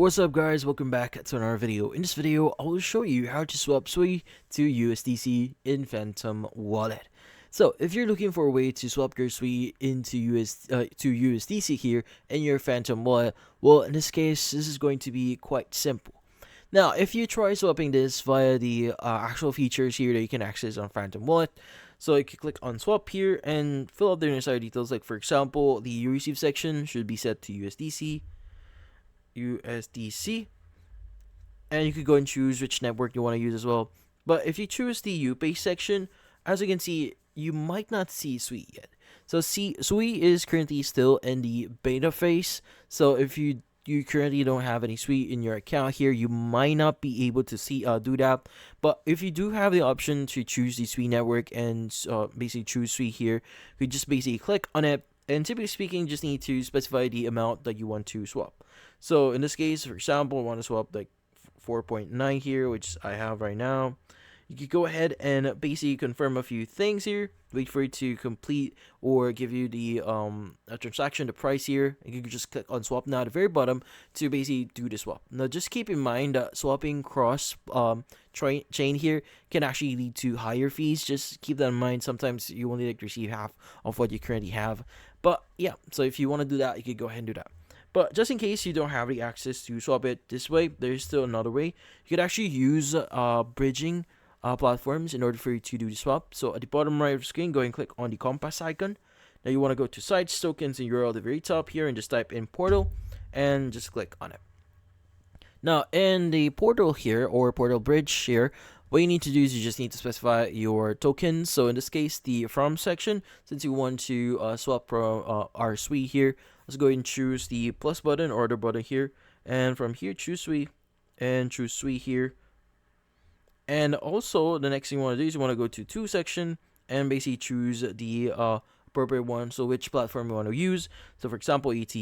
What's up guys, welcome back to another video. In this video, I will show you how to swap SUI to USDC in Phantom Wallet. So if you're looking for a way to swap your SUI into USDC here in your Phantom Wallet, well in this case, this is going to be quite simple. Now, if you try swapping this via the actual features here that you can access on Phantom Wallet, so you can click on swap here and fill out the necessary details, like for example, the receive section should be set to USDC, and you could go and choose which network you want to use as well. But if you choose the UPay section, as you can see, you might not see SUI yet. So SUI is currently still in the beta phase. So if you currently don't have any SUI in your account here, you might not be able to do that. But if you do have the option to choose the SUI network and basically choose SUI here, you just basically click on it. And typically speaking, just need to specify the amount that you want to swap. So in this case, for example, I want to swap like 4.9 here, which I have right now. You could go ahead and basically confirm a few things here. Wait for it to complete or give you the transaction, the price here. And you can just click on swap now at the very bottom to basically do the swap. Now just keep in mind that swapping cross chain here can actually lead to higher fees. Just keep that in mind. Sometimes you only receive half of what you currently have. But yeah, so if you want to do that, you could go ahead and do that. But just in case you don't have the access to swap it this way, there's still another way. You could actually use bridging platforms in order for you to do the swap. So at the bottom right of the screen, go and click on the compass icon. Now you want to go to sites, tokens, and URL at the very top here, and just type in portal and just click on it. Now in the portal here, or portal bridge here, what you need to do is you just need to specify your tokens. So in this case, the from section, since you want to swap from our SUI here, let's go ahead and choose the plus button or the button here, and from here choose SUI and choose SUI here. And also the next thing you want to do is you want to go to section and basically choose the appropriate one, so which platform you want to use. So for example, ETH,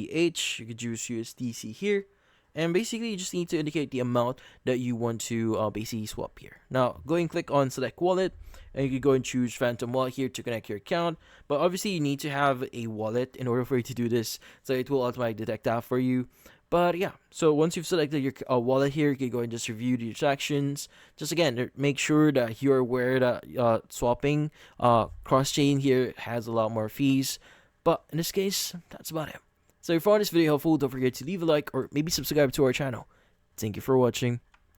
you could choose USDC here. And basically, you just need to indicate the amount that you want to basically swap here. Now, go and click on select wallet, and you can go and choose Phantom Wallet here to connect your account. But obviously, you need to have a wallet in order for you to do this, so it will automatically detect that for you. But yeah, so once you've selected your wallet here, you can go and just review the transactions. Just again, make sure that you're aware that swapping cross-chain here has a lot more fees. But in this case, that's about it. So if you found this video helpful, don't forget to leave a like or maybe subscribe to our channel. Thank you for watching.